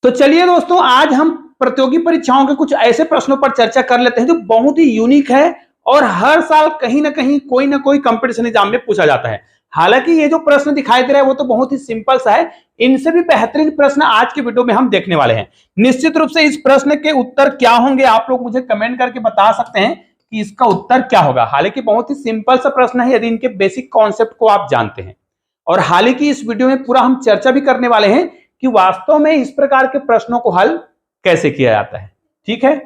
तो चलिए दोस्तों, आज हम प्रतियोगी परीक्षाओं के कुछ ऐसे प्रश्नों पर चर्चा कर लेते हैं जो बहुत ही यूनिक है और हर साल कहीं ना कोई कंपटीशन एग्जाम में पूछा जाता है। हालांकि ये जो प्रश्न दिखाई दे रहा है वो तो बहुत ही सिंपल सा है। इनसे भी बेहतरीन प्रश्न आज के वीडियो में हम देखने वाले हैं। निश्चित रूप से इस प्रश्न के उत्तर क्या होंगे आप लोग मुझे कमेंट करके बता सकते हैं कि इसका उत्तर क्या होगा। हालांकि बहुत ही सिंपल सा प्रश्न है यदि इनके बेसिक कॉन्सेप्ट को आप जानते हैं। और हालांकि इस वीडियो में पूरा हम चर्चा भी करने वाले हैं कि वास्तव में इस प्रकार के प्रश्नों को हल कैसे किया जाता है। ठीक है,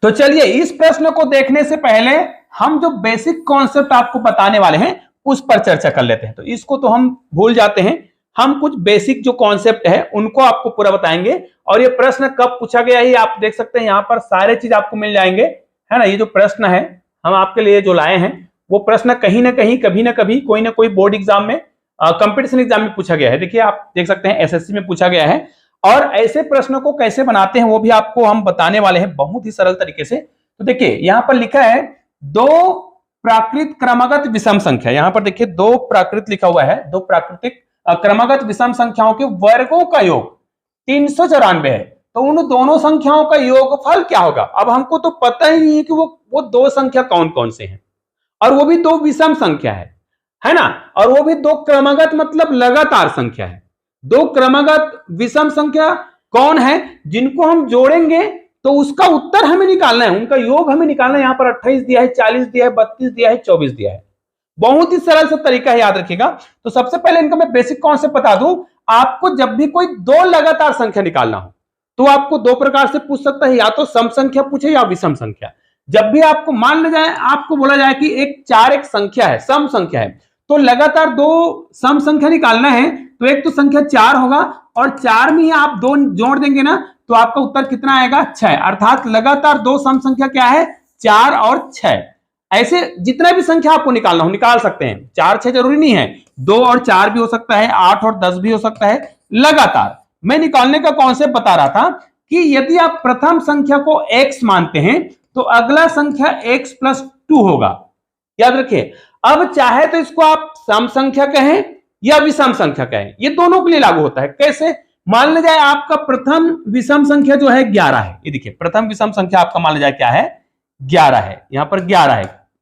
तो चलिए इस प्रश्न को देखने से पहले हम जो बेसिक कॉन्सेप्ट आपको बताने वाले हैं उस पर चर्चा कर लेते हैं। तो इसको तो हम भूल जाते हैं, हम कुछ बेसिक जो कॉन्सेप्ट है उनको आपको पूरा बताएंगे। और ये प्रश्न कब पूछा गया है आप देख सकते हैं, यहां पर सारे चीज आपको मिल जाएंगे, है ना। ये जो प्रश्न है हम आपके लिए जो लाए हैं वो प्रश्न कहीं ना कहीं कभी ना कभी कोई ना कोई बोर्ड एग्जाम में कंपटीशन एग्जाम में पूछा गया है। देखिए आप देख सकते हैं एसएससी में पूछा गया है। और ऐसे प्रश्नों को कैसे बनाते हैं वो भी आपको हम बताने वाले हैं बहुत ही सरल तरीके से। तो देखिए यहां पर लिखा है दो प्राकृत क्रमागत विषम संख्या। यहां पर देखिए दो प्राकृत लिखा हुआ है, दो प्राकृतिक क्रमागत विषम संख्याओं के वर्गों का योग 394 है। तो उन दोनों संख्याओं का योगफल क्या होगा। अब हमको तो पता ही नहीं है कि वो दो संख्या कौन कौन से हैं, और वो भी दो विषम संख्या है ना। और वो भी दो क्रमागत मतलब लगातार संख्या है। दो क्रमागत विषम संख्या कौन है जिनको हम जोड़ेंगे तो उसका उत्तर हमें निकालना है, उनका योग हमें निकालना है। यहां पर 28 दिया है, 40 दिया है, 32 दिया है, 24 दिया है। बहुत ही सरल सा तरीका है, याद रखिएगा। तो सबसे पहले इनका मैं बेसिक कॉन्सेप्ट बता दूं। आपको जब भी कोई दो लगातार संख्या निकालना हो तो आपको दो प्रकार से पूछ सकता है, या तो सम संख्या पूछे या विषम संख्या। जब भी आपको मान लिया जाए, आपको बोला जाए कि एक 4 एक संख्या है, सम संख्या है, तो लगातार दो सम संख्या निकालना है तो एक तो संख्या 4 होगा और 4 में ही आप दो जोड़ देंगे ना तो आपका उत्तर कितना आएगा 6। अर्थात लगातार दो सम संख्या क्या है 4 और 6। ऐसे जितना भी संख्या आपको निकालना हो निकाल सकते हैं। 4 6 जरूरी नहीं है, 2 और 4 भी हो सकता है, 8 और 10 भी हो सकता है। लगातार मैं निकालने का कॉन्सेप्ट बता रहा था कि यदि आप प्रथम संख्या को x मानते हैं तो अगला संख्या x प्लस 2 होगा। याद रखिए, अब चाहे तो इसको आप सम संख्या कहें या विषम संख्या कहें, ये दोनों के लिए लागू होता है। कैसे, मान लिया जाए आपका प्रथम विषम संख्या जो है 11 है। ये देखिए प्रथम विषम संख्या आपका मान लिया जाए क्या है 11 है, यहां पर 11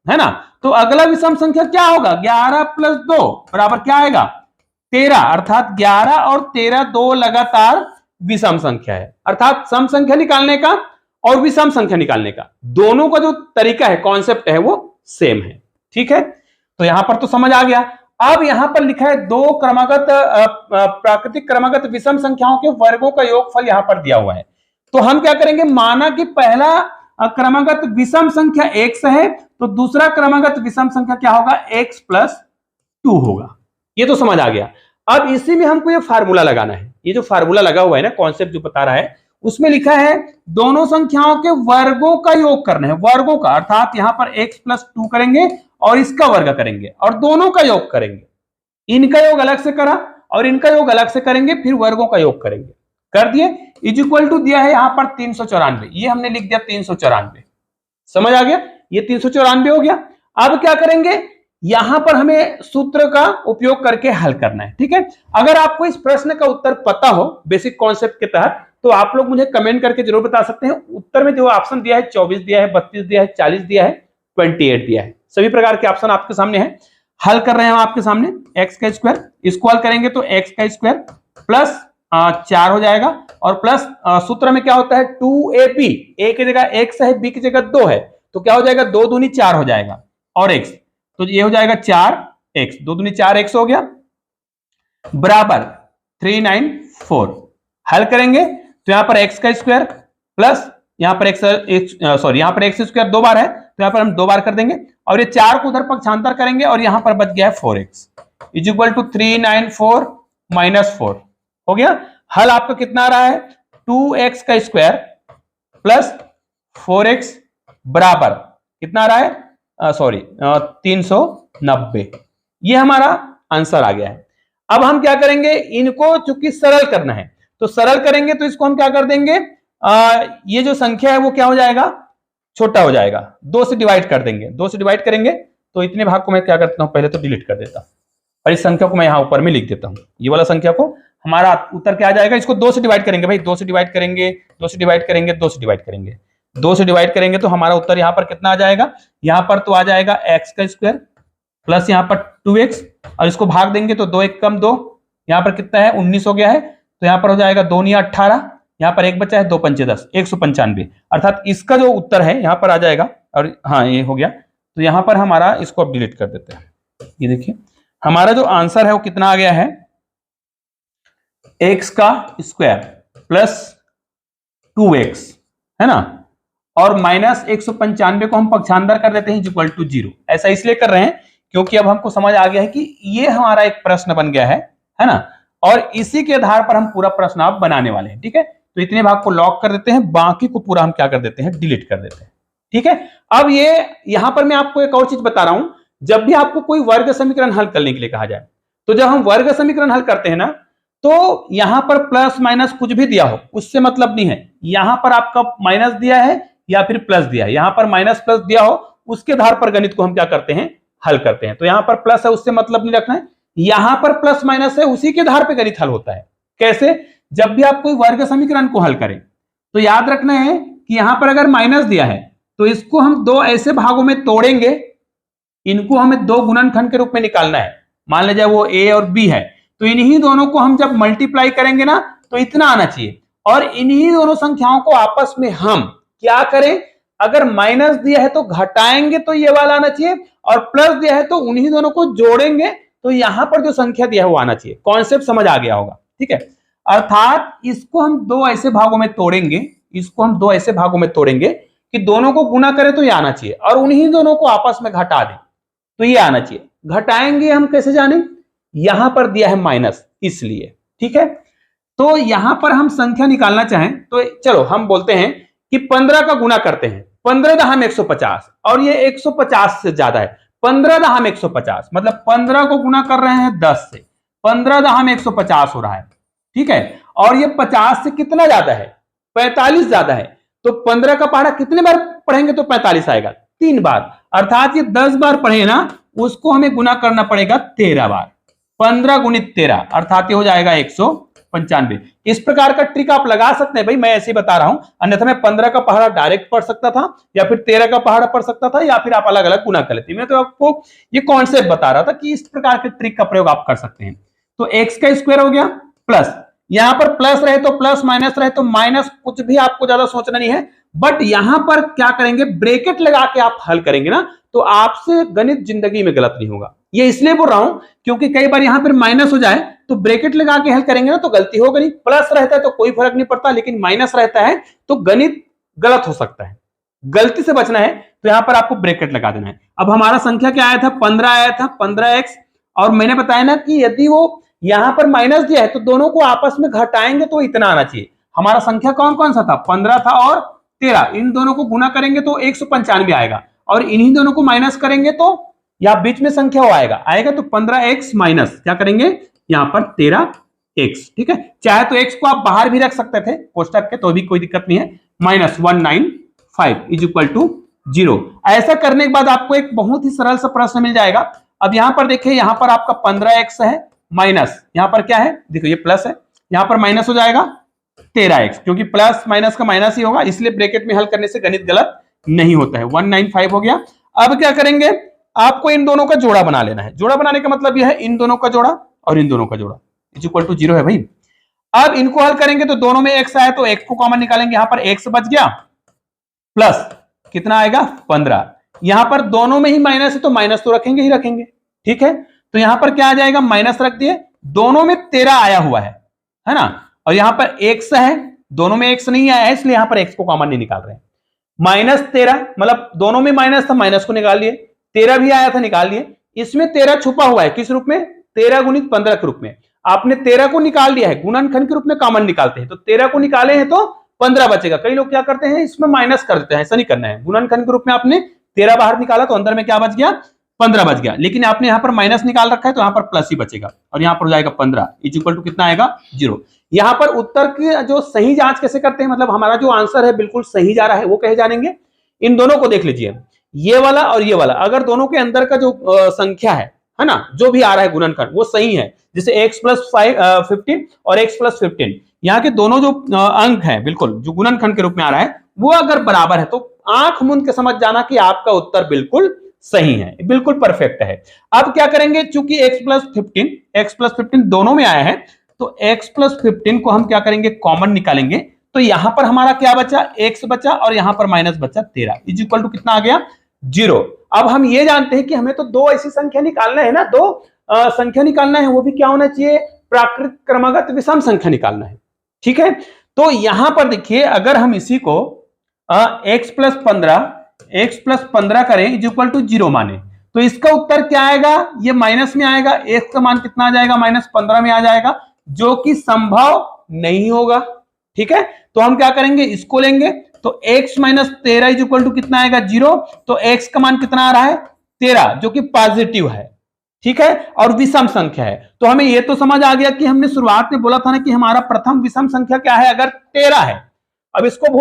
है ना। तो अगला विषम संख्या क्या होगा 11 प्लस 2 बराबर क्या आएगा 13। अर्थात 11 और 13 दो लगातार विषम संख्या है। अर्थात सम संख्या निकालने का और विषम संख्या निकालने का दोनों का जो तरीका है कॉन्सेप्ट है वो सेम है। ठीक है, तो यहां पर तो समझ आ गया। अब यहां पर लिखा है दो क्रमागत प्राकृतिक क्रमागत विषम संख्याओं के वर्गों का योगफल यहां पर दिया हुआ है। तो हम क्या करेंगे, माना कि पहला क्रमागत विषम संख्या x है तो दूसरा क्रमागत विषम संख्या क्या होगा x प्लस 2 होगा। ये तो समझ आ गया। अब इसी में हमको ये फार्मूला लगाना है। ये जो फार्मूला लगा हुआ है ना, कॉन्सेप्ट जो बता रहा है उसमें लिखा है दोनों संख्याओं के वर्गों का योग करना है, वर्गों का। अर्थात यहां पर x प्लस 2 करेंगे और इसका वर्ग करेंगे और दोनों का योग करेंगे। इनका योग अलग से करा और इनका योग अलग से करेंगे, फिर वर्गों का योग करेंगे। कर दिए, इज इक्वल टू दिया है यहां पर 394, ये हमने लिख दिया 394। समझ आ गया, ये 394 हो गया। अब क्या करेंगे, यहां पर हमें सूत्र का उपयोग करके हल करना है। ठीक है, अगर आपको इस प्रश्न का उत्तर पता हो बेसिक कॉन्सेप्ट के तहत तो आप लोग मुझे कमेंट करके जरूर बता सकते हैं। उत्तर में जो ऑप्शन दिया है 24 दिया है, 32 दिया है, 40 दिया है, 28 दिया है, सभी प्रकार के ऑप्शन आपके सामने है। हल कर रहे हैं हम आपके सामने। x का स्क्वायर, इसको हल करेंगे तो x का स्क्वायर प्लस 4 हो जाएगा और प्लस सूत्र में क्या होता है 2ab, a की जगह x है, b की जगह 2 है, तो क्या हो जाएगा 2 दूनी 4 हो जाएगा और x, तो ये हो जाएगा 4x, 2 दूनी 4x हो गया बराबर 394। हल करेंगे तो यहां पर x का स्क्वायर प्लस यहां पर यहां पर x स्क्वायर 2 बार है तो यहां पर हम 2 बार कर देंगे और ये 4 को उधर पक्षांतर करेंगे और यहां पर बच गया है 4x is equal to 394 minus 4 हो गया। हल आपका कितना आ रहा है 2x का स्क्वायर प्लस 4x बराबर कितना आ रहा है 390। ये हमारा आंसर आ गया है। अब हम क्या करेंगे, इनको चूंकि सरल करना है तो सरल करेंगे तो इसको हम क्या कर देंगे, ये जो संख्या है वो क्या हो जाएगा छोटा हो जाएगा, 2 से डिवाइड कर देंगे। 2 से डिवाइड करेंगे तो इतने भाग को मैं क्या करता हूं पहले तो डिलीट कर देता हूं और इस संख्या को मैं यहां ऊपर में लिख देता हूं। ये वाला संख्या को हमारा उत्तर क्या आ जाएगा, इसको 2 से डिवाइड करेंगे भाई, 2 से डिवाइड करेंगे, 2 से डिवाइड करेंगे, 2 से डिवाइड करेंगे, 2 से डिवाइड करेंगे तो हमारा उत्तर यहाँ पर कितना आ जाएगा, यहाँ पर तो आ जाएगा एक्स का स्क्वायर प्लस यहाँ पर 2x, और इसको भाग देंगे तो 2 1 कम 2, यहाँ पर कितना है 19 हो गया है, तो यहाँ पर हो जाएगा 2 9 18, यहाँ पर एक बचा है 2 5 10, 195, अर्थात इसका जो उत्तर है यहाँ पर आ जाएगा। और हाँ ये हो गया, तो यहाँ पर हमारा इसको अब डिलीट कर देते हैं। ये देखिए हमारा जो आंसर है वो कितना आ गया है, x का स्क्वायर प्लस 2x, है ना, और माइनस 195 को हम पक्षांतर कर देते हैं इक्वल टू 0। ऐसा इसलिए कर रहे हैं क्योंकि अब हमको समझ आ गया है कि ये हमारा एक प्रश्न बन गया है ना, और इसी के आधार पर हम पूरा प्रश्न आप बनाने वाले हैं। ठीक है, तो इतने भाग को लॉक कर देते हैं, बाकी को पूरा हम क्या कर देते हैं, डिलीट कर देते हैं। ठीक है, अब ये यहां पर मैं आपको एक और चीज बता रहा हूं, जब भी आपको कोई वर्ग समीकरण हल करने के लिए कहा जाए, तो जब हम वर्ग समीकरण हल करते हैं ना, तो यहां पर प्लस माइनस कुछ भी दिया हो उससे मतलब नहीं है, यहां पर आपका माइनस दिया है या फिर प्लस दिया है, यहां पर माइनस प्लस दिया हो उसके आधार पर गणित को हम क्या करते हैं, हल करते हैं। तो यहां पर प्लस है उससे मतलब नहीं रखना है, यहां पर प्लस माइनस है उसी के आधार पर गणित हल होता है। कैसे, जब भी आप कोई वर्ग समीकरण को हल करें तो याद रखना है कि यहां पर अगर माइनस दिया है तो इसको हम दो ऐसे भागों में तोड़ेंगे, इनको हमें दो गुणनखंड के रूप में निकालना है। मान लीजिए वो ए और बी है, तो इन्हीं दोनों को हम जब मल्टीप्लाई करेंगे ना तो इतना आना चाहिए, और इन्हीं दोनों संख्याओं को आपस में हम क्या करें, अगर माइनस दिया है तो घटाएंगे तो ये वाला आना चाहिए, और प्लस दिया है तो उन्हीं दोनों को जोड़ेंगे तो यहां पर जो संख्या दिया है वो आना चाहिए। कॉन्सेप्ट समझ आ गया होगा। ठीक है, अर्थात इसको हम दो ऐसे भागों में तोड़ेंगे, इसको हम दो ऐसे भागों में तोड़ेंगे कि दोनों को गुना करें तो ये आना चाहिए, और उन्हीं दोनों को आपस में घटा दें तो ये आना चाहिए। घटाएंगे हम कैसे जाने, यहां पर दिया है माइनस इसलिए। ठीक है, तो यहां पर हम संख्या निकालना चाहें तो चलो हम बोलते हैं कि 15 का गुना करते हैं, 15 दहम 150, और ये 150 से ज्यादा है, 15 दहम 150 मतलब 15 को गुना कर रहे हैं 10 से, 15 दहम 150 हो रहा है। ठीक है, और ये 50 से कितना ज्यादा है, 45 ज्यादा है, तो 15 का पहाड़ा कितने बार पढ़ेंगे तो 45 आएगा, 3 बार, अर्थात ये 10 बार पढ़े ना उसको हमें गुना करना पड़ेगा 13 बार, 15 गुणित 13 अर्थात ये हो जाएगा 195। इस प्रकार का ट्रिक आप लगा सकते हैं भाई, मैं ऐसे ही बता रहा हूं, अन्यथा मैं 15 का पहाड़ा डायरेक्ट पढ़ सकता था या फिर 13 का पहाड़ा पढ़ सकता था, या फिर आप अलग अलग गुना कर लेते। मैं तो आपको ये कॉन्सेप्ट बता रहा था कि इस प्रकार के ट्रिक का प्रयोग आप कर सकते हैं। तो एक्स का स्क्वायर हो गया प्लस, यहां पर प्लस रहे तो प्लस, माइनस रहे तो माइनस, कुछ भी आपको ज्यादा सोचना नहीं है, बट यहां पर क्या करेंगे, ब्रैकेट लगा के आप हल करेंगे ना तो आपसे गणित जिंदगी में गलत नहीं होगा। ये इसलिए बोल रहा हूं क्योंकि कई बार यहां पर माइनस हो जाए तो ब्रैकेट लगा के हल करेंगे ना तो गलती होगा नहीं, प्लस रहता है तो कोई फर्क नहीं पड़ता, लेकिन माइनस रहता है तो गणित गलत हो सकता है। गलती से बचना है तो यहां पर आपको ब्रैकेट लगा देना है। अब हमारा संख्या क्या आया था, 15 आया था, 15x, और मैंने बताया ना कि यदि वो यहां पर माइनस दिया है तो दोनों को आपस में घटाएंगे तो इतना आना चाहिए। हमारा संख्या कौन कौन सा था, 15 था और 13, इन दोनों को गुना करेंगे तो 195 आएगा, और इन्हीं दोनों को माइनस करेंगे तो यहां बीच में संख्या वो आएगा तो 15x माइनस क्या करेंगे यहां पर 13x। ठीक है, चाहे तो x को आप बाहर भी रख सकते थे कोष्टक के, तो भी कोई दिक्कत नहीं है, माइनस 195 इज इक्वल टू 0। ऐसा करने के बाद आपको एक बहुत ही सरल सा प्रश्न मिल जाएगा। अब यहां पर देखिए, यहां पर आपका 15x है माइनस, यहां पर क्या है देखो ये प्लस है, यहां पर माइनस हो जाएगा 13x, क्योंकि प्लस माइनस का माइनस ही होगा, इसलिए ब्रैकेट में हल करने से गणित गलत नहीं होता है। 195 हो गया। अब क्या करेंगे, आपको इन दोनों का जोड़ा बना लेना है। जोड़ा बनाने का मतलब यह है इन दोनों का जोड़ा और इन दोनों का जोड़ा इज इक्वल टू 0 है भाई। अब इनको हल करेंगे तो दोनों में x आया तो x को कॉमन निकालेंगे, यहां पर x बच गया, प्लस कितना आएगा 15, यहां पर दोनों में ही माइनस है तो माइनस तो रखेंगे ही रखेंगे। ठीक है, तो यहां पर क्या आ जाएगा, माइनस रख दिए, दोनों में 13 आया हुआ है ना, और यहां पर x है, दोनों में x नहीं आया है इसलिए यहां पर x को कॉमन नहीं निकाल रहे हैं। माइनस 13 मतलब दोनों में माइनस था, माइनस को निकाल लिए, 13 भी आया था निकाल लिए, इसमें 13 छुपा हुआ है किस रूप में, 13 गुणित 15 के रूप में। आपने 13 को निकाल लिया है, गुणनखंड के रूप में कॉमन निकालते हैं, तो 13 को निकाले हैं तो 15 बचेगा। कई लोग क्या करते हैं इसमें माइनस कर देते हैं, ऐसा नहीं करना है। गुणनखंड के रूप में आपने 13 बाहर निकाला तो अंदर में क्या बच गया, 15 बच गया, लेकिन आपने यहां पर माइनस निकाल रखा है तो यहां पर प्लस ही बचेगा, और यहां पर हो जाएगा 15 इज इक्वल टू कितना आएगा 0। यहां पर उत्तर की जो सही जांच कैसे करते हैं, मतलब हमारा जो आंसर है बिल्कुल सही जा रहा है वो कहे जानेंगे। इन दोनों को देख लीजिए, ये वाला और ये वाला, अगर दोनों के अंदर का जो संख्या है है ना, जो भी आ रहा है गुणनखंड वो सही है। जैसे x प्लस 15 और x प्लस 15, यहाँ के दोनों जो अंक है बिल्कुल जो गुणनखंड के रूप में आ रहा है वो अगर बराबर है तो आंख मूंद के समझ जाना कि आपका उत्तर बिल्कुल सही है, बिल्कुल परफेक्ट है। अब क्या करेंगे, चूंकि x प्लस 15 दोनों में आया है तो x प्लस 15 को हम क्या करेंगे, कॉमन निकालेंगे। तो यहां पर हमारा क्या बचा, x बचा और यहां पर माइनस बचा 13 इज इक्वल टू कितना आ गया, 0। अब हम ये जानते हैं कि हमें तो दो ऐसी संख्या निकालना है ना, दो संख्या निकालना है, वो भी क्या होना चाहिए, प्राकृत क्रमागत विषम संख्या निकालना है। ठीक है, तो यहां पर देखिए अगर हम इसी को x प्लस 15 करें इज इक्वल टू 0 माने तो इसका उत्तर क्या आएगा, ये माइनस में आएगा, x का मान कितना आ जाएगा, -15 में आ जाएगा, जो कि संभव नहीं होगा। ठीक है, तो हम क्या करेंगे, इसको लेंगे तो x minus 13 is equal to कितना आएगा, 0। तो x का मान कितना आ रहा है, 13, जो कि पॉजिटिव है। ठीक है, और विषम संख्या है। तो हमें यह तो समझ आ गया कि हमने शुरुआत में बोला था ना कि हमारा प्रथम विषम संख्या क्या है, अगर 13 है। अब इसको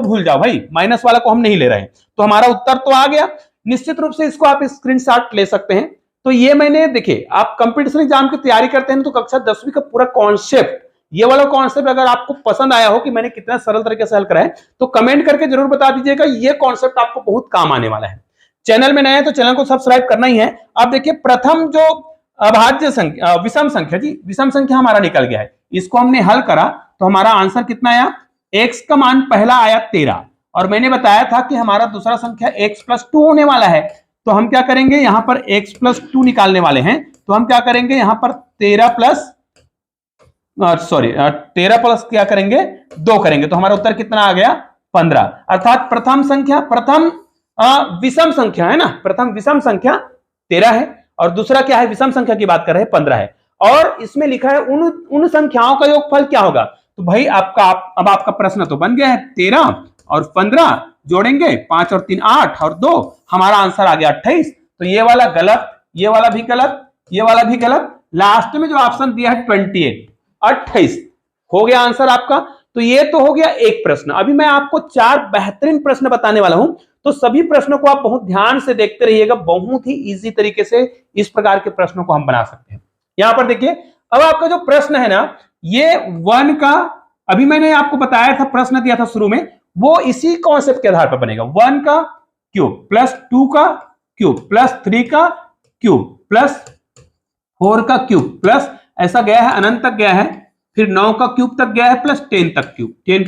भूल जाओ भाई, माइनस वाला को हम नहीं ले रहे हैं। तो हमारा उत्तर तो आ गया। निश्चित रूप से इसको आप स्क्रीनशॉट ले सकते हैं। तो ये मैंने देखिए, आप कंपटीशन एग्जाम की तैयारी करते हैं तो कक्षा 10वीं का पूरा कॉन्सेप्ट, ये वाला कॉन्सेप्ट अगर आपको पसंद आया हो कि मैंने कितना सरल तरीके से हल करा है तो कमेंट करके जरूर बता दीजिएगा। ये कॉन्सेप्ट आपको बहुत काम आने वाला है। चैनल में नए हैं तो चैनल को सब्सक्राइब करना ही है। अब देखिए प्रथम जो अभाज्य संख्या, विषम संख्या, जी विषम संख्या हमारा निकल गया है। इसको हमने हल करा तो हमारा आंसर कितना आया, x का मान पहला आया 13 और मैंने बताया था कि हमारा दूसरा संख्या x प्लस 2 होने वाला है। तो हम क्या करेंगे, यहां पर x प्लस 2 निकालने वाले हैं। तो हम क्या करेंगे, यहां पर 13 प्लस क्या करेंगे, 2 करेंगे तो हमारा उत्तर कितना आ गया, 15। अर्थात प्रथम संख्या, प्रथम विषम संख्या है ना, प्रथम विषम संख्या 13 है और दूसरा क्या है, विषम संख्या की बात कर रहे हैं, 15 है। और इसमें लिखा है उन संख्याओं का योगफल क्या होगा। तो भाई अब आपका प्रश्न तो बन गया है, 13 और 15 जोड़ेंगे, 5 और 3 8 और 2, हमारा आंसर आ गया 28। तो ये वाला गलत, ये वाला भी गलत, ये वाला भी गलत, लास्ट में जो ऑप्शन दिया है 28 हो गया आंसर आपका। तो ये तो हो गया एक प्रश्न। अभी मैं आपको 4 बेहतरीन प्रश्न बताने वाला हूं, तो सभी प्रश्नों को आप बहुत ध्यान से देखते रहिएगा। बहुत ही इजी तरीके से इस प्रकार के प्रश्नों को हम बना सकते हैं। यहां पर देखिए, अब आपका जो प्रश्न है ना, ये 1 का, अभी मैंने आपको बताया था, प्रश्न दिया था शुरू में, वो इसी कॉन्सेप्ट के आधार पर बनेगा। 1 का क्यूब प्लस 2 का क्यूब प्लस 3 का क्यूब प्लस 4 का क्यूब प्लस ऐसा गया है, अनंत तक गया है, फिर 9 का क्यूब तक गया है, प्लस 10 का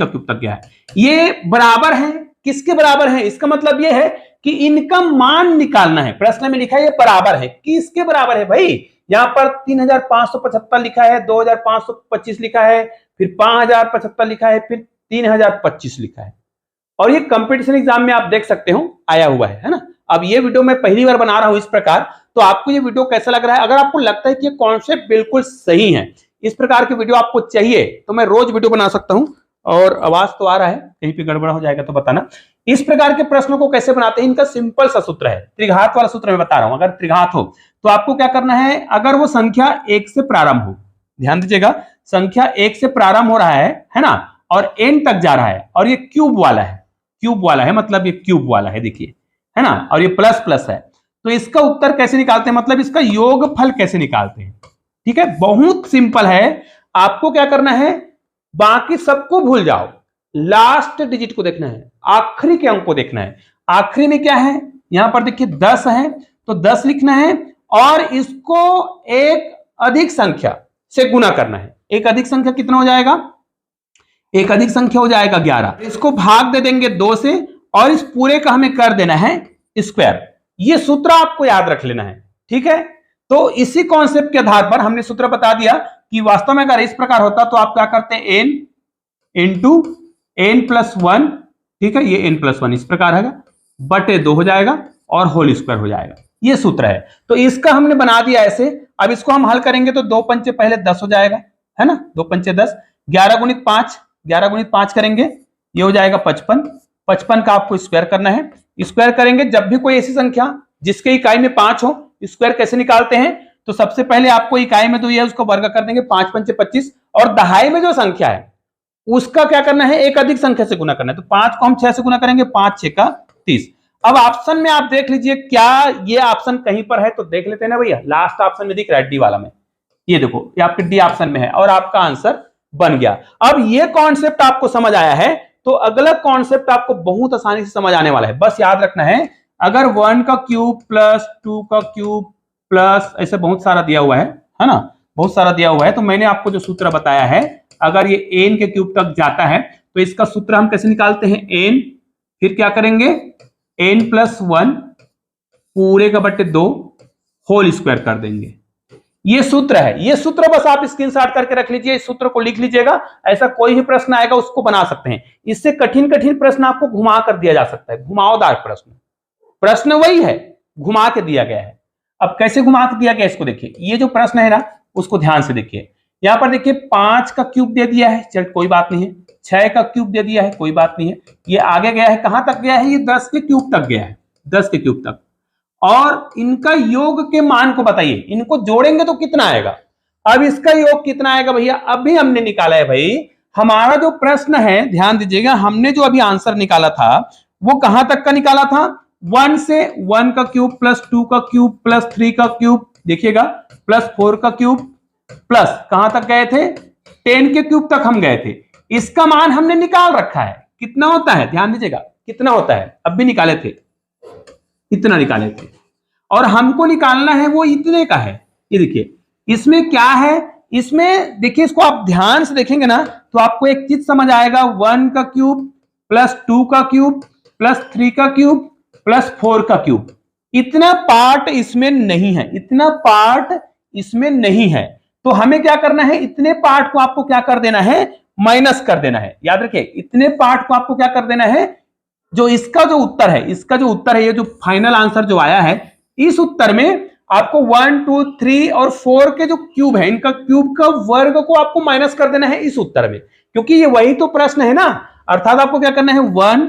क्यूब तक गया है। ये बराबर है, किसके बराबर है, इसका मतलब ये है कि इनका मान निकालना है। प्रश्न में लिखा है ये बराबर है, किसके बराबर है भाई, यहां पर 3575 लिखा है, 2525 लिखा है, फिर 5075 लिखा है, फिर 3025 लिखा है। और ये कंपटीशन एग्जाम में आप देख सकते हो आया हुआ है ना। अब ये वीडियो मैं पहली बार बना रहा हूं इस प्रकार, तो आपको ये वीडियो कैसा लग रहा है। अगर आपको लगता है कि ये कॉन्सेप्ट बिल्कुल सही है, इस प्रकार के वीडियो आपको चाहिए, तो मैं रोज वीडियो बना सकता हूं। और आवाज तो आ रहा है, कहीं पे गड़बड़ हो जाएगा तो बताना। इस प्रकार के प्रश्नों को कैसे बनाते हैं, इनका सिंपल सा सूत्र है, त्रिघात वाला सूत्र मैं बता रहा हूं। अगर त्रिघात हो तो आपको क्या करना है, अगर वो संख्या 1 से प्रारंभ हो, ध्यान दीजिएगा, संख्या 1 से प्रारंभ हो रहा है ना, और n तक जा रहा है, और ये क्यूब वाला है, मतलब ये क्यूब वाला है, देखिए, है ना, और ये प्लस प्लस है, तो इसका उत्तर कैसे निकालते हैं, मतलब इसका योगफल कैसे निकालते हैं। ठीक है, बहुत सिंपल है। आपको क्या करना है, बाकी सबको भूल जाओ, लास्ट डिजिट को देखना है, आखिरी के अंक को देखना है। आखिरी में क्या है, यहां पर देखिए 10 है, तो 10 लिखना है और इसको एक अधिक संख्या से गुना करना है। एक अधिक संख्या कितना हो जाएगा, एक अधिक संख्या हो जाएगा 11। इसको भाग दे देंगे 2 से और इस पूरे का हमें कर देना है स्क्वायर। ये सूत्र आपको याद रख लेना है। ठीक है, तो इसी कॉन्सेप्ट के आधार पर हमने सूत्र बता दिया कि वास्तव में अगर इस प्रकार होता तो आप क्या करते हैं, n इंटू n+1, ठीक है, ये n+1 इस प्रकार है, बटे 2 हो जाएगा और होल स्क्वायर हो जाएगा। ये सूत्र है, तो इसका हमने बना दिया ऐसे। अब इसको हम हल करेंगे तो 2 पंचे पहले 10 हो जाएगा, है ना, 2 पंचे 10, 11 गुणित 5 करेंगे, ये हो जाएगा 55। 55 का आपको स्क्वायर करना है। स्क्वायर करेंगे, जब भी कोई ऐसी संख्या जिसके इकाई में 5 हो, स्क्वायर कैसे निकालते हैं, तो सबसे पहले आपको इकाई में 2 है उसको वर्ग कर देंगे, 5 पंचे 25, और दहाई में जो संख्या है उसका क्या करना है, एक अधिक संख्या से गुना करना है। तो 5 को हम 6 से गुना करेंगे, 5 6 का 30। अब ऑप्शन में आप देख लीजिए, क्या ये ऑप्शन कहीं पर है तो देख लेते हैं ना भैया। लास्ट ऑप्शन में दिख रहा है डी वाला में, ये देखो ये आपके डी ऑप्शन में है और आपका आंसर बन गया। अब ये कॉन्सेप्ट आपको समझ आया है तो अगला कॉन्सेप्ट आपको बहुत आसानी से समझ आने वाला है। बस याद रखना है, अगर 1 का क्यूब प्लस 2 का क्यूब प्लस ऐसे बहुत सारा दिया हुआ है ना, बहुत सारा दिया हुआ है, तो मैंने आपको जो सूत्र बताया है, अगर ये n के क्यूब तक जाता है तो इसका सूत्र हम कैसे निकालते हैं, n फिर क्या करेंगे n प्लस 1 पूरे का बट्टे 2 होल स्क्वायर कर देंगे। ये सूत्र है, ये सूत्र बस आप स्क्रीनशॉट करके रख लीजिए, इस सूत्र को लिख लीजिएगा। ऐसा कोई भी प्रश्न आएगा उसको बना सकते हैं। इससे कठिन कठिन प्रश्न आपको घुमा कर दिया जा सकता है, घुमावदार प्रश्न, प्रश्न वही है, घुमा के दिया गया है। अब कैसे घुमा के दिया गया इसको देखिए, ये जो प्रश्न है ना उसको ध्यान से देखिए। यहां पर देखिए 5 का क्यूब दे दिया है, चल कोई बात नहीं है। 6 का क्यूब दे दिया है, कोई बात नहीं है। ये आगे गया है, कहां तक गया है, ये 10 के क्यूब तक गया है, 10 के क्यूब तक। और इनका योग के मान को बताइए, इनको जोड़ेंगे तो कितना आएगा। अब इसका योग कितना आएगा भैया, अभी हमने निकाला है भाई। हमारा जो प्रश्न है ध्यान दीजिएगा, हमने जो अभी आंसर निकाला था वो कहां तक का निकाला था, 1 से 1 का क्यूब प्लस 2 का क्यूब प्लस 3 का क्यूब, देखिएगा प्लस 4 का क्यूब प्लस कहां तक गए थे, 10 के क्यूब तक हम गए थे। इसका मान हमने निकाल रखा है, कितना होता है ध्यान दीजिएगा, कितना होता है, अब भी निकाले थे, इतना निकाले थे, और हमको निकालना है वो इतने का है। ये देखिए इसमें क्या है, इसमें देखिए इसको आप ध्यान से देखेंगे ना तो आपको एक चीज समझ आएगा, 1 का क्यूब प्लस 2 का क्यूब प्लस 3 का क्यूब प्लस 4 का क्यूब, इतना पार्ट इसमें नहीं है, इतना पार्ट इसमें नहीं है। तो हमें क्या करना है, इतने पार्ट को आपको क्या कर देना है, माइनस कर देना है। याद रखिए इतने पार्ट को आपको क्या कर देना है, जो इसका जो उत्तर है, इसका जो उत्तर है, ये जो फाइनल आंसर जो आया है, इस उत्तर में आपको 1 2 3 और 4 के जो क्यूब है, इनका क्यूब का वर्ग को आपको माइनस कर देना है इस उत्तर में, क्योंकि ये वही तो प्रश्न है ना। अर्थात आपको क्या करना है, 1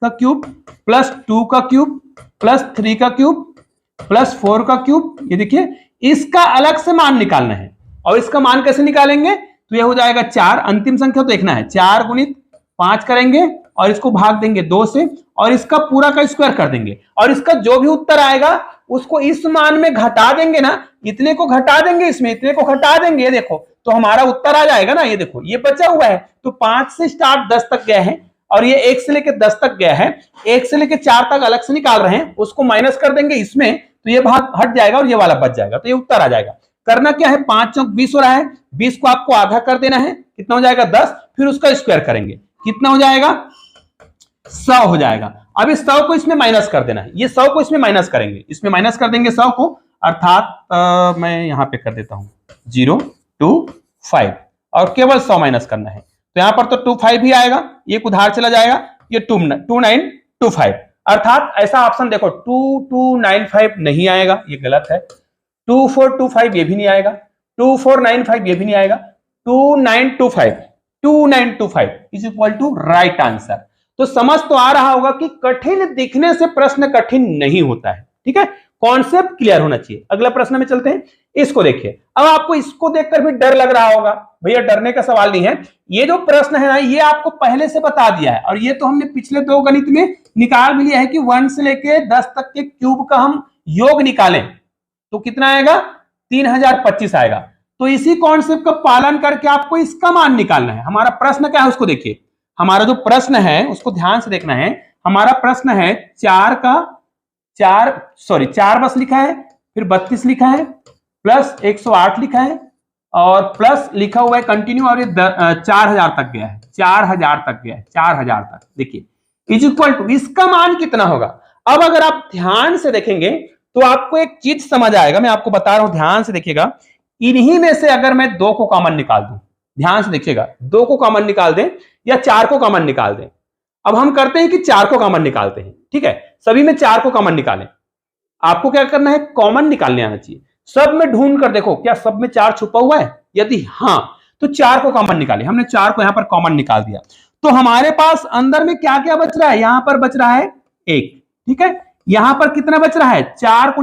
का क्यूब प्लस 2 का क्यूब प्लस 3 का क्यूब प्लस 4 का क्यूब, ये देखिए इसका अलग से मान निकालना है। और इसका मान कैसे निकालेंगे, तो ये हो जाएगा 4, अंतिम संख्या तो देखना है, 4 गुणित 5 करेंगे और इसको भाग देंगे 2 से और इसका पूरा का स्क्वायर कर देंगे, और इसका जो भी उत्तर आएगा उसको इस मान में घटा देंगे ना, इतने को घटा देंगे, इसमें इतने को घटा देंगे, ये देखो तो हमारा उत्तर आ जाएगा ना। ये देखो ये बचा हुआ है, तो 5 से स्टार्ट 10 तक गया है और ये 1 से लेकर 10 तक गया है, 1 से लेकर 4 तक अलग से निकाल रहे हैं, उसको माइनस कर देंगे इसमें, तो ये भाग हट जाएगा और ये वाला बच जाएगा, तो ये उत्तर आ जाएगा। करना क्या है, 5 चौक 20 हो रहा है, 20 को आपको आधा कर देना है, कितना हो जाएगा 10, फिर उसका स्क्वायर करेंगे, कितना हो जाएगा 100 हो जाएगा। अब इस 100 को इसमें माइनस कर देना है, ये 100 को इसमें माइनस करेंगे, इसमें माइनस कर देंगे 100 को, अर्थात मैं यहां पे कर देता हूं 0 2 5 और केवल 100 माइनस करना है, तो यहां पर तो 25 ही आएगा, ये उधार चला जाएगा, ये 2925, अर्थात ऐसा ऑप्शन देखो 2295 नहीं आएगा, ये गलत है। 2425 ये भी नहीं आएगा, 2495 ये भी नहीं आएगा, 2925 is equal to right answer. तो समझ तो आ रहा होगा कि कठिन दिखने से प्रश्न कठिन नहीं होता है, ठीक है, कॉन्सेप्ट क्लियर होना चाहिए। अगला प्रश्न में चलते हैं, इसको देखिए। अब आपको इसको देखकर भी डर लग रहा होगा, भैया डरने का सवाल नहीं है, ये जो प्रश्न है ना ये आपको पहले से बता दिया है, और ये तो हमने पिछले 2 गणित में निकाल भी लिया है कि 1 से लेके 10 तक के क्यूब का हम योग निकालें तो कितना आएगा, 3025 आएगा। तो इसी कॉन्सेप्ट का पालन करके आपको इसका मान निकालना है। हमारा प्रश्न क्या है उसको देखिए, हमारा जो प्रश्न है उसको ध्यान से देखना है। हमारा प्रश्न है 4 बस लिखा है, फिर 32 लिखा है, प्लस 108 लिखा है और प्लस लिखा हुआ है कंटिन्यू, और ये 4000 तक गया है, 4000 तक गया है, 4000 तक, देखिए इज इक्वल टू, इसका मान कितना होगा। अब अगर आप ध्यान से देखेंगे तो आपको एक चीज समझ आएगा, मैं आपको बता रहा हूं, ध्यान से देखिएगा। इन्हीं में से अगर मैं 2 को कॉमन निकाल दूं, ध्यान से देखिएगा, 2 को कॉमन निकाल दें या 4 को कॉमन निकाल दें। अब हम करते हैं कि 4 को कॉमन निकालते हैं, ठीक है, सभी में 4 को कॉमन निकालें। आपको क्या करना है, कॉमन निकालने आना चाहिए। सब में ढूंढ कर देखो क्या सब में 4 छुपा हुआ है, यदि हाँ तो 4 को कॉमन निकाले। हमने 4 को यहां पर कॉमन निकाल दिया, तो हमारे पास अंदर में क्या क्या बच रहा है, यहां पर बच रहा है 1, ठीक है, यहां पर कितना बच रहा है, 4 को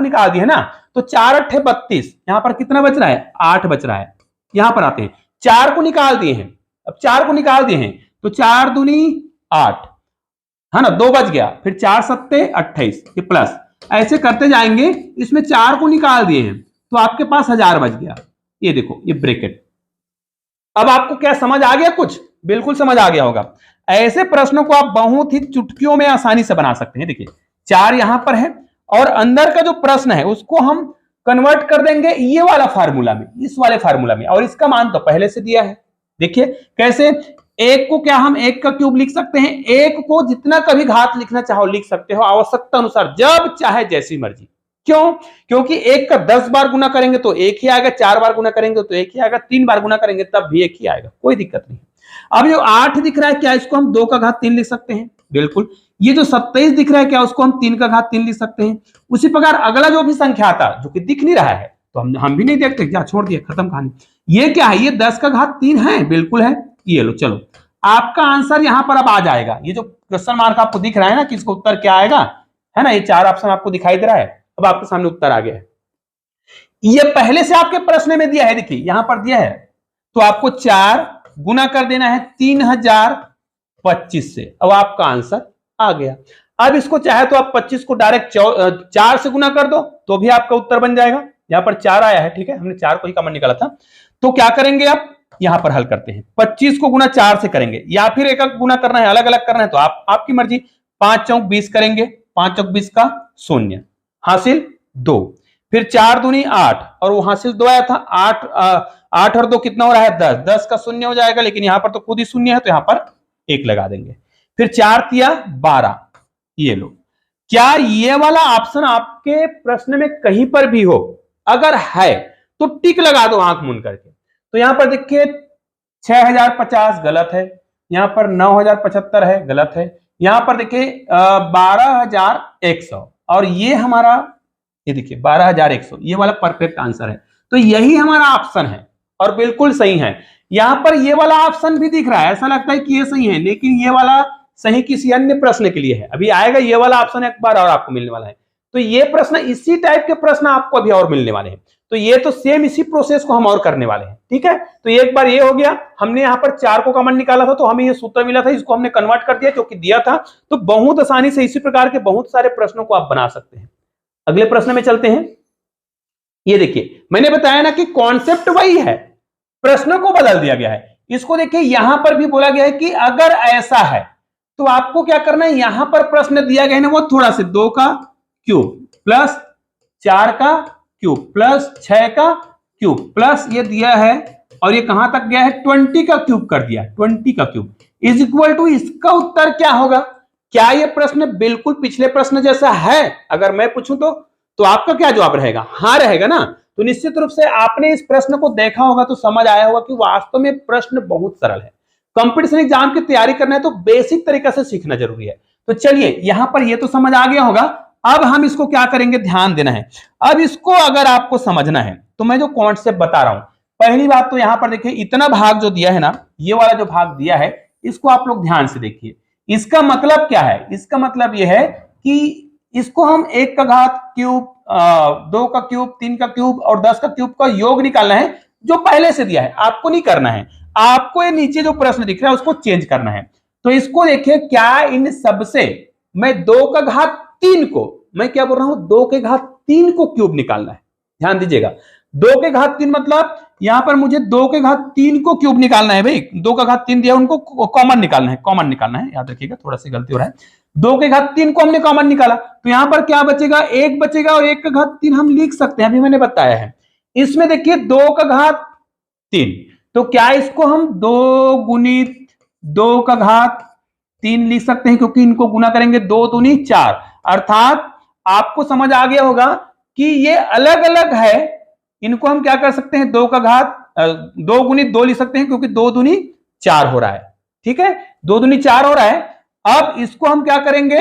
निकाल दिए ना, तो 4 8 32, यहां पर कितना बच रहा है, 8 बच रहा है। यहां पर आते हैं, 4 को निकाल दिए हैं, अब 4 को निकाल दिए हैं तो 4 दूनी 8, है ना, 2 बच गया, फिर 4 सत्ते 28, ये प्लस, ऐसे करते जाएंगे, इसमें 4 को निकाल दिए हैं तो आपके पास 1000 बच गया। ये देखो ये ब्रैकेट। अब आपको क्या समझ आ गया? कुछ बिल्कुल समझ आ गया होगा। ऐसे प्रश्नों को आप बहुत ही चुटकियों में आसानी से बना सकते हैं। देखिए 4 यहां पर है और अंदर का जो प्रश्न है उसको हम कन्वर्ट कर देंगे ये वाला फार्मूला में, इस वाले फार्मूला में, और इसका मान तो पहले से दिया है। देखिए कैसे, एक को क्या हम 1 का क्यूब लिख सकते हैं, एक को जितना कभी घात लिखना चाहो लिख सकते हो, आवश्यकता अनुसार जब चाहे जैसी मर्जी। क्यों? क्योंकि 1 का 10 बार गुना करेंगे तो 1 ही आएगा, 4 बार गुना करेंगे तो 1 ही आएगा, 3 बार गुना करेंगे तब भी 1 ही आएगा, कोई दिक्कत नहीं। अब जो 8 दिख रहा है क्या इसको हम 2 का घात 3 लिख सकते हैं? बिल्कुल। ये जो 27 दिख रहा है क्या उसको हम 3 का घात 3 लिख सकते हैं? उसी प्रकार अगला जो भी संख्या आता जो कि दिख नहीं रहा है तो हम भी नहीं देखते, क्या छोड़ दिया, खत्म कहानी। ये क्या है? ये 10 का घात 3 है, बिल्कुल है। ये लो, चलो आपका आंसर यहां पर अब आ जाएगा। ये जो क्वेश्चन मार्क आपको दिख रहा है ना कि इसका उत्तर क्या आएगा, है ना, ये 4 ऑप्शन आपको दिखाई दे रहा है, अब आपके सामने उत्तर आ गया है। ये पहले से आपके प्रश्न में दिया है, देखिए यहां पर दिया है, तो आपको 4 गुना कर देना है 3025 से, अब आपका आंसर आ गया। अब इसको चाहे तो आप 25 को डायरेक्ट 4 से गुना कर दो तो भी आपका उत्तर बन जाएगा। यहां पर 4 आया है, ठीक है, हमने 4 को ही कॉमन निकाला था। तो क्या करेंगे आप, यहां पर हल करते हैं, 25 को गुना 4 से करेंगे या फिर एक एक गुना करना है, अलग अलग करना है तो आपकी मर्जी। 5 चौक 20 करेंगे, 5 चौक 20 का 0 हासिल 2, फिर 4 दूनी 8 और वो हासिल 2 आया था, 8 और 2 कितना हो रहा है 10, 10 का 0 हो जाएगा, लेकिन यहां पर तो खुद ही 0 है तो यहां पर 1 लगा देंगे, फिर 4 तिया 12। ये लो, क्या ये वाला ऑप्शन आपके प्रश्न में कहीं पर भी हो, अगर है तो टिक लगा दो आंख मूंद करके। तो यहां पर देखिए 6050 गलत है, यहां पर 9075 है, गलत है, यहां पर देखिए 12100 और ये हमारा, ये देखिए 12100, ये वाला परफेक्ट आंसर है। तो यही हमारा ऑप्शन है और बिल्कुल सही है। यहां पर ये वाला ऑप्शन भी दिख रहा है, ऐसा लगता है कि ये सही है, लेकिन ये वाला सही किसी अन्य प्रश्न के लिए है। अभी आएगा ये वाला ऑप्शन एक बार और आपको मिलने वाला है। तो ये प्रश्न, इसी टाइप के प्रश्न आपको अभी और मिलने वाले हैं। तो ये तो सेम इसी प्रोसेस को हम और करने वाले हैं, ठीक है। तो एक बार ये हो गया, हमने यहाँ पर 4 को कॉमन निकाला था तो हमें ये सूत्र मिला था, इसको हमने कन्वर्ट कर दिया क्योंकि दिया था। तो बहुत आसानी से इसी प्रकार के बहुत सारे प्रश्नों को आप बना सकते हैं। अगले प्रश्न में चलते हैं। ये देखिए मैंने बताया ना कि कॉन्सेप्ट वही है, प्रश्नों को बदल दिया गया है। इसको देखिए यहां पर भी बोला गया है कि अगर ऐसा है तो आपको क्या करना है, यहां पर प्रश्न दिया गया है ना वो थोड़ा से 2 का क्यूब प्लस 4 का क्यूब प्लस 6 का क्यूब प्लस ये दिया है और ये कहां तक गया है 20 का क्यूब कर दिया, 20 का क्यूब इज इक्वल टू, इसका उत्तर क्या होगा? क्या ये प्रश्न बिल्कुल पिछले प्रश्न जैसा है? अगर मैं पूछूं तो आपका क्या जवाब रहेगा? हाँ रहेगा ना। तो निश्चित रूप से आपने इस प्रश्न को देखा होगा तो समझ आया होगा कि वास्तव में प्रश्न बहुत सरल है। कंपटीशन एग्जाम की तैयारी करना है तो बेसिक तरीके से सीखना जरूरी है। तो चलिए यहां पर ये तो समझ आ गया होगा। अब हम इसको क्या करेंगे, ध्यान देना है। अब इसको अगर आपको समझना है तो मैं जो कॉन्सेप्ट बता रहा हूं, पहली बात तो यहां पर देखिए इतना भाग जो दिया है ना, ये वाला जो भाग दिया है इसको आप लोग ध्यान से देखिए। इसका मतलब क्या है? इसका मतलब यह है कि इसको हम 1 का घात क्यूब, 2 का क्यूब, 3 का क्यूब और 10 का क्यूब का योग निकालना है, जो पहले से दिया है। आपको नहीं करना है, आपको ये नीचे जो प्रश्न दिख रहा है उसको चेंज करना है। तो इसको देखिए, क्या इन सबसे मैं 2 का घात 3 को, मैं क्या बोल रहा हूं 2 के घात 3 को क्यूब निकालना है। ध्यान दीजिएगा, 2 के घात 3 मतलब यहां पर मुझे 2 के घात 3 को क्यूब निकालना है। भाई 2 का घात 3 दिया, उनको कॉमन निकालना है, कॉमन निकालना है, याद रखिएगा, थोड़ा सी गलती हो रहा है। 2 के घात 3 को हमने कॉमन निकाला तो यहां पर क्या बचेगा, 1 बचेगा और 1 का घात 3 हम लिख सकते हैं, अभी मैंने बताया है। इसमें देखिए 2 का घात 3, तो क्या इसको हम 2 गुणित 2 का घात 3 लिख सकते हैं, क्योंकि इनको गुना करेंगे 2 दूनी 4। अर्थात आपको समझ आ गया होगा कि ये अलग अलग है। इनको हम क्या कर सकते हैं, 2 का घात 2 गुणित 2 लिख सकते हैं, क्योंकि 2 दूनी 4 हो रहा है, ठीक है, 2 दूनी 4 हो रहा है। अब इसको हम क्या करेंगे,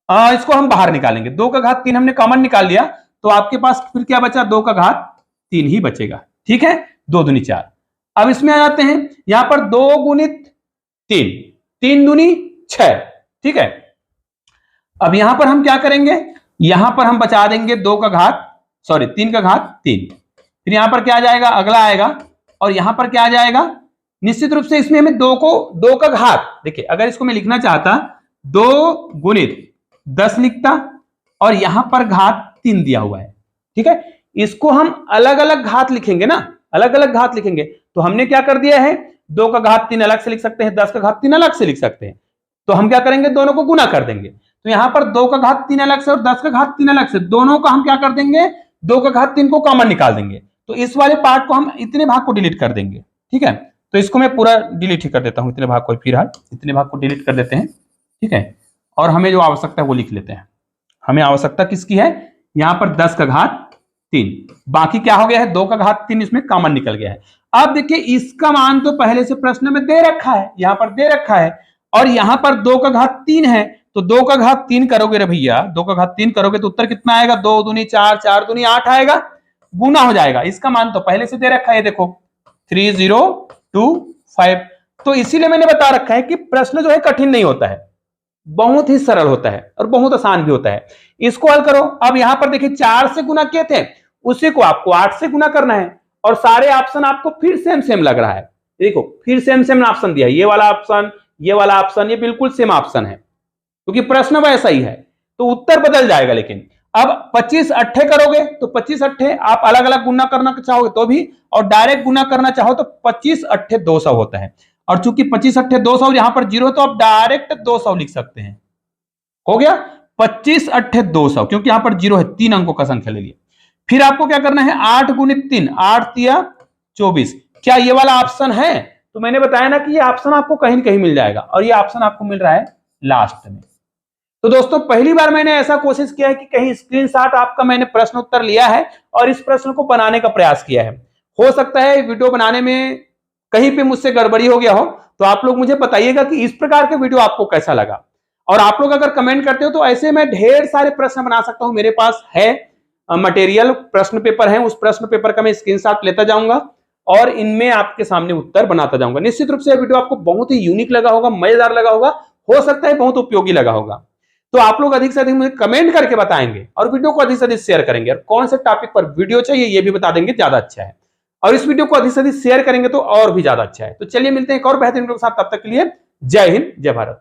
इसको हम बाहर निकालेंगे। 2 का घात 3 हमने कॉमन निकाल लिया तो आपके पास फिर क्या बचा, 2 का घात 3 ही बचेगा, ठीक है, 2 दूनी 4। अब इसमें आ जाते हैं, यहां पर 2 गुणित 3, 3 दूनी 6, ठीक है। अब यहां पर हम क्या करेंगे, यहां पर हम बचा देंगे 2 का घात, सॉरी 3 का घात 3, फिर यहां पर क्या आ जाएगा, अगला आएगा, और यहां पर क्या आ जाएगा, निश्चित रूप से इसमें हमें 2 का घात, देखिए अगर इसको मैं लिखना चाहता 2 गुणित 10 लिखता और यहां पर घात 3 दिया हुआ है। ठीक है, इसको हम अलग अलग घात लिखेंगे ना, अलग अलग घात लिखेंगे। तो हमने क्या कर दिया है, 2 का घात 3 अलग से लिख सकते हैं, 10 का घात 3 अलग से लिख सकते हैं। तो हम क्या करेंगे, दोनों को गुना कर देंगे। तो यहां पर 2 का घात 3 अलग से और 10 का घात 3 अलग से, दोनों का हम क्या कर देंगे, 2 का घात 3 को कॉमन निकाल देंगे। तो इस वाले पार्ट को हम इतने भाग को डिलीट कर देंगे। ठीक है, तो इसको मैं पूरा डिलीट ही कर देता हूं, इतने भाग को, फिलहाल इतने भाग को डिलीट कर देते हैं। ठीक है, और हमें जो आवश्यकता है वो लिख लेते हैं। हमें आवश्यकता किसकी है, यहां पर 10 का घात 3, बाकी क्या हो गया है, 2 का घात 3 इसमें कॉमन निकल गया है। अब देखिए इसका मान तो पहले से प्रश्न में दे रखा है, यहां पर दे रखा है, और यहां पर 2 का घात 3 है। तो 2 का घात 3 करोगे रे भैया, 2 का घात 3 करोगे तो उत्तर कितना आएगा, 2 दूनी 4, 4 दूनी 8 आएगा, गुना हो जाएगा। इसका मान तो पहले से दे रखा है, देखो 3025। तो इसीलिए मैंने बता रखा है कि प्रश्न जो है कठिन नहीं होता है, बहुत ही सरल होता है और बहुत आसान भी होता है। इसको हल करो। अब यहां पर देखिए 4 से गुना किए थे, उसी को आपको 8 से गुना करना है, और सारे ऑप्शन आपको फिर सेम सेम लग रहा है। देखो फिर सेम सेम ऑप्शन दिया है, ये वाला ऑप्शन, ये वाला ऑप्शन, ये बिल्कुल सेम ऑप्शन है, क्योंकि प्रश्न वैसा ही है। तो उत्तर बदल जाएगा, लेकिन अब 25 अट्ठे करोगे तो 25 अट्ठे आप अलग अलग गुना करना चाहोगे तो भी, और डायरेक्ट गुना करना चाहो तो 25 अट्ठे 200 होता है। और चूंकि 25 अट्ठे 200 यहां पर 0 तो आप डायरेक्ट 200 लिख सकते हैं। हो गया 25 अट्ठे 200, क्योंकि यहां पर 0 है, 3 अंकों का संख्या ले लिया। फिर आपको क्या करना है, 8 गुणित 3, 8 तिया 24। क्या ये वाला ऑप्शन है, तो मैंने बताया ना कि ये ऑप्शन आपको कहीं न कहीं मिल जाएगा, और ये ऑप्शन आपको मिल रहा है लास्ट में। तो दोस्तों पहली बार मैंने ऐसा कोशिश किया है कि कहीं स्क्रीनशॉट आपका मैंने प्रश्न उत्तर लिया है और इस प्रश्न को बनाने का प्रयास किया है। हो सकता है वीडियो बनाने में कहीं पे मुझसे गड़बड़ी हो गया हो, तो आप लोग मुझे बताइएगा कि इस प्रकार के वीडियो आपको कैसा लगा। और आप लोग अगर कमेंट करते हो तो ऐसे मैं ढेर सारे प्रश्न बना सकता हूं, मेरे पास है मटेरियल, प्रश्न पेपर है, उस प्रश्न पेपर का मैं स्क्रीनशॉट लेता जाऊंगा और इनमें आपके सामने उत्तर बनाता जाऊंगा। निश्चित रूप से वीडियो आपको बहुत ही यूनिक लगा होगा, मजेदार लगा होगा, हो सकता है बहुत उपयोगी लगा होगा। तो आप लोग अधिक से अधिक मुझे कमेंट करके बताएंगे और वीडियो को अधिक से अधिक शेयर करेंगे, और कौन से टॉपिक पर वीडियो चाहिए ये भी बता देंगे, ज्यादा अच्छा है। और इस वीडियो को अधिक से अधिक शेयर करेंगे तो और भी ज्यादा अच्छा है। तो चलिए मिलते हैं एक और बेहतरीन वीडियो के साथ, तब तक के लिए जय हिंद, जय भारत।